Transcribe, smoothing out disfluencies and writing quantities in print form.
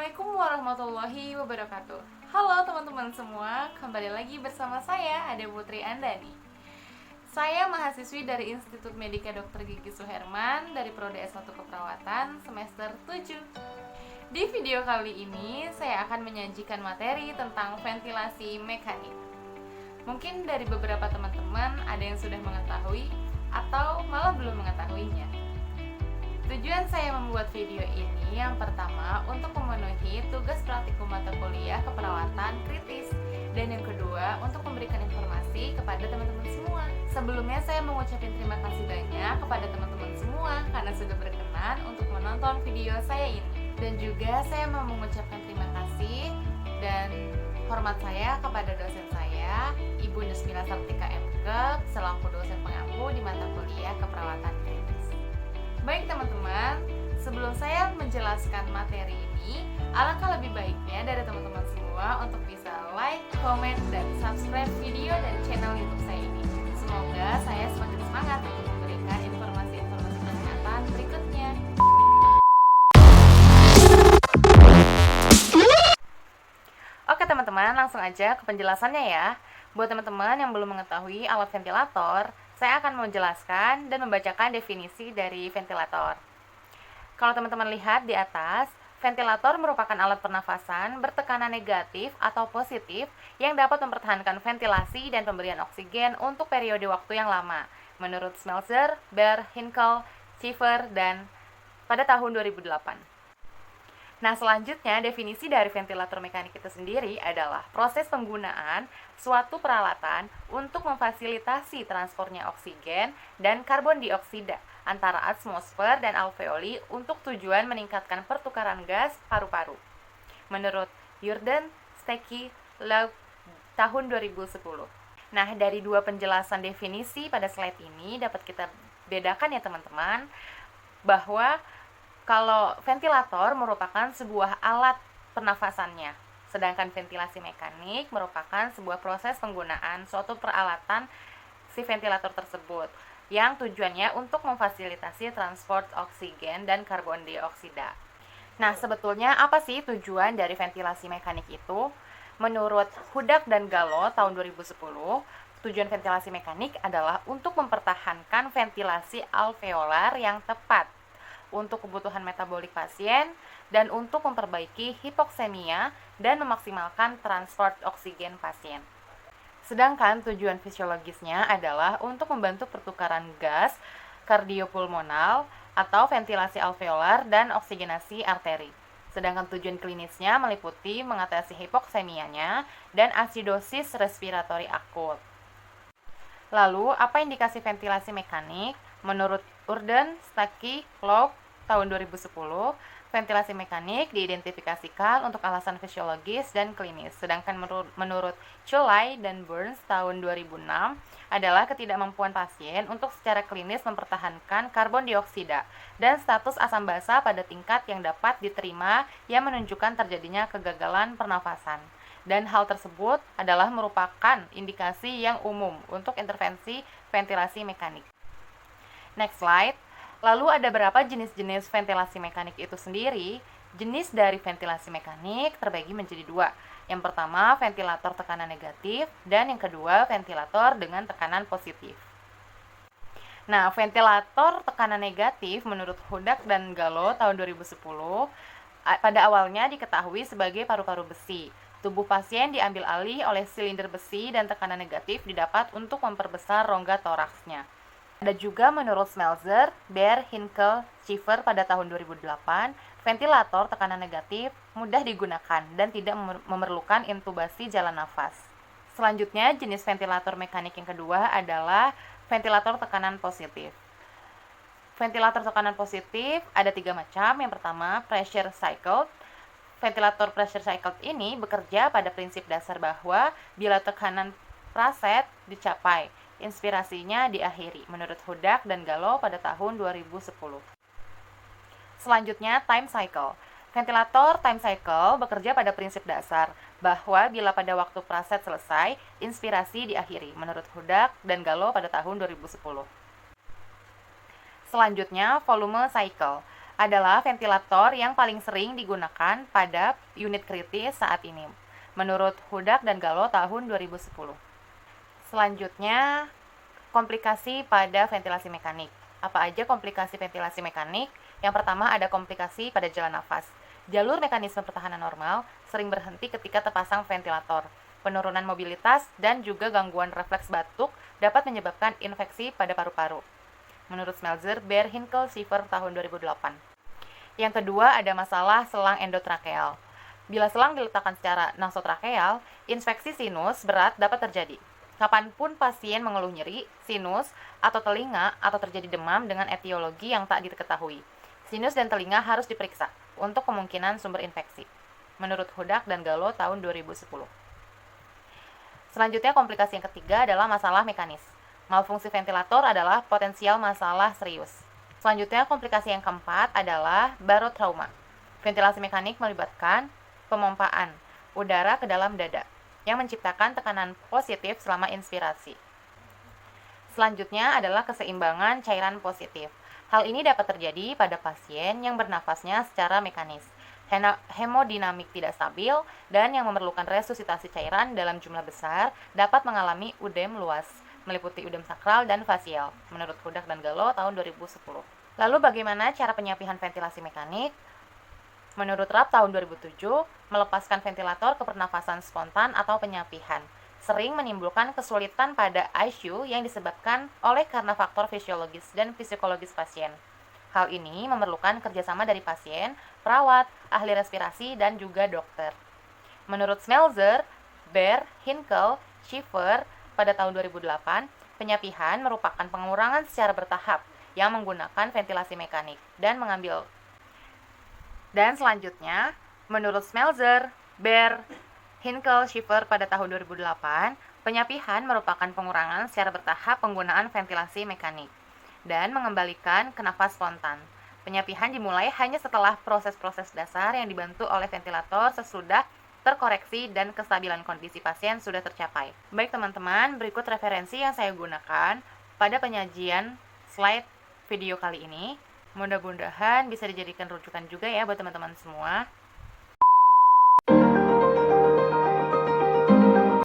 Assalamualaikum warahmatullahi wabarakatuh. Halo teman-teman semua, kembali lagi bersama saya Ade Putri Andani. Saya mahasiswi dari Institut Medika Dr. Gigi Suherman dari Prodi S1 Keperawatan semester 7. Di video kali ini saya akan menyajikan materi tentang ventilasi mekanik. Mungkin dari beberapa teman-teman ada yang sudah mengetahui atau malah belum mengetahuinya. Tujuan saya membuat video ini yang pertama untuk memenuhi tugas praktikum mata kuliah keperawatan kritis, dan yang kedua untuk memberikan informasi kepada teman-teman semua. Sebelumnya saya mengucapkan terima kasih banyak kepada teman-teman semua karena sudah berkenan untuk menonton video saya ini. Dan juga saya mau mengucapkan terima kasih dan hormat saya kepada dosen saya, Ibu Nusmila Sartika MK, selaku dosen pengampu di mata kuliah keperawatan kritis. Baik teman-teman, sebelum saya menjelaskan materi ini, alangkah lebih baiknya dari teman-teman semua untuk bisa like, komen, dan subscribe video dan channel YouTube saya ini. Semoga saya semakin semangat untuk memberikan informasi-informasi kesehatan berikutnya. Oke teman-teman, langsung aja ke penjelasannya ya. Buat teman-teman yang belum mengetahui alat ventilator, saya akan menjelaskan dan membacakan definisi dari ventilator. Kalau teman-teman lihat di atas, ventilator merupakan alat pernafasan bertekanan negatif atau positif yang dapat mempertahankan ventilasi dan pemberian oksigen untuk periode waktu yang lama, menurut Smeltzer, Baer, Hinkel, Schiffer, dan pada tahun 2008. Nah, selanjutnya definisi dari ventilator mekanik itu sendiri adalah proses penggunaan suatu peralatan untuk memfasilitasi transportnya oksigen dan karbon dioksida antara atmosfer dan alveoli untuk tujuan meningkatkan pertukaran gas paru-paru. Menurut Jordan, Stecky, Laub, tahun 2010. Nah, dari dua penjelasan definisi pada slide ini dapat kita bedakan ya teman-teman, bahwa kalau ventilator merupakan sebuah alat pernafasannya, sedangkan ventilasi mekanik merupakan sebuah proses penggunaan suatu peralatan si ventilator tersebut yang tujuannya untuk memfasilitasi transport oksigen dan karbon dioksida. Nah, sebetulnya apa sih tujuan dari ventilasi mekanik itu? Menurut Hudak dan Gallo tahun 2010, tujuan ventilasi mekanik adalah untuk mempertahankan ventilasi alveolar yang tepat untuk kebutuhan metabolik pasien dan untuk memperbaiki hipoksemia dan memaksimalkan transport oksigen pasien. Sedangkan tujuan fisiologisnya adalah untuk membantu pertukaran gas kardiopulmonal atau ventilasi alveolar dan oksigenasi arteri. Sedangkan tujuan klinisnya meliputi mengatasi hipoksemianya dan asidosis respiratori akut. Lalu, apa indikasi ventilasi mekanik? Menurut Urden, Stuckey, Laub, tahun 2010, ventilasi mekanik diidentifikasikan untuk alasan fisiologis dan klinis. Sedangkan menurut Chulai dan Burns, tahun 2006, adalah ketidakmampuan pasien untuk secara klinis mempertahankan karbon dioksida dan status asam basa pada tingkat yang dapat diterima yang menunjukkan terjadinya kegagalan pernafasan. Dan hal tersebut adalah merupakan indikasi yang umum untuk intervensi ventilasi mekanik. Next slide. Lalu ada berapa jenis-jenis ventilasi mekanik itu sendiri? Jenis dari ventilasi mekanik terbagi menjadi dua. Yang pertama, ventilator tekanan negatif, dan yang kedua, ventilator dengan tekanan positif. Nah, ventilator tekanan negatif menurut Hudak dan Gallo tahun 2010 pada awalnya diketahui sebagai paru-paru besi. Tubuh pasien diambil alih oleh silinder besi dan tekanan negatif didapat untuk memperbesar rongga toraksnya. Ada juga menurut Smeltzer, Baer, Hinkel, Schiffer pada tahun 2008, ventilator tekanan negatif mudah digunakan dan tidak memerlukan intubasi jalan nafas. Selanjutnya, jenis ventilator mekanik yang kedua adalah ventilator tekanan positif. Ventilator tekanan positif ada 3 macam. Yang pertama, pressure cycled. Ventilator pressure cycled ini bekerja pada prinsip dasar bahwa bila tekanan praset dicapai, inspirasinya diakhiri, menurut Hudak dan Gallo pada tahun 2010. Selanjutnya, time cycle. Ventilator time cycle bekerja pada prinsip dasar bahwa bila pada waktu praset selesai, inspirasi diakhiri, menurut Hudak dan Gallo pada tahun 2010. Selanjutnya, volume cycle. adalah ventilator yang paling sering digunakan pada unit kritis saat ini, menurut Hudak dan Gallo tahun 2010. Selanjutnya, komplikasi pada ventilasi mekanik. Apa aja komplikasi ventilasi mekanik? Yang pertama ada komplikasi pada jalan nafas. Jalur mekanisme pertahanan normal sering berhenti ketika terpasang ventilator. Penurunan mobilitas dan juga gangguan refleks batuk dapat menyebabkan infeksi pada paru-paru. Menurut Smeltzer, Baer, Hinkel, Schiffer tahun 2008. Yang kedua ada masalah selang endotrakeal. Bila selang diletakkan secara nasotrakeal, infeksi sinus berat dapat terjadi. Kapanpun pasien mengeluh nyeri, sinus, atau telinga, atau terjadi demam dengan etiologi yang tak diketahui. Sinus dan telinga harus diperiksa untuk kemungkinan sumber infeksi. Menurut Hudak dan Gallo tahun 2010. Selanjutnya, komplikasi yang ketiga adalah masalah mekanis. Malfungsi ventilator adalah potensial masalah serius. Selanjutnya, komplikasi yang keempat adalah barotrauma. Ventilasi mekanik melibatkan pemompaan udara ke dalam dada yang menciptakan tekanan positif selama inspirasi. Selanjutnya adalah keseimbangan cairan positif. Hal ini dapat terjadi pada pasien yang bernafasnya secara mekanis, hemodinamik tidak stabil, dan yang memerlukan resusitasi cairan dalam jumlah besar dapat mengalami udem luas, meliputi udem sakral dan fasial, menurut Hudak dan Gallo tahun 2010. Lalu bagaimana cara penyapihan ventilasi mekanik? Menurut Rapp tahun 2007, melepaskan ventilator ke pernafasan spontan atau penyapihan sering menimbulkan kesulitan pada ICU yang disebabkan oleh karena faktor fisiologis dan psikologis pasien. Hal ini memerlukan kerjasama dari pasien, perawat, ahli respirasi, dan juga dokter. Menurut Smeltzer, Baer, Hinkel, Schiffer pada tahun 2008, penyapihan merupakan pengurangan secara bertahap yang menggunakan ventilasi mekanik dan selanjutnya, menurut Smeltzer, Baer, Hinkel, Schiffer pada tahun 2008, penyapihan merupakan pengurangan secara bertahap penggunaan ventilasi mekanik dan mengembalikan ke nafas spontan. Penyapihan dimulai hanya setelah proses-proses dasar yang dibantu oleh ventilator sesudah terkoreksi dan kestabilan kondisi pasien sudah tercapai. Baik teman-teman, berikut referensi yang saya gunakan pada penyajian slide video kali ini. Mudah-mudahan bisa dijadikan rujukan juga ya buat teman-teman semua.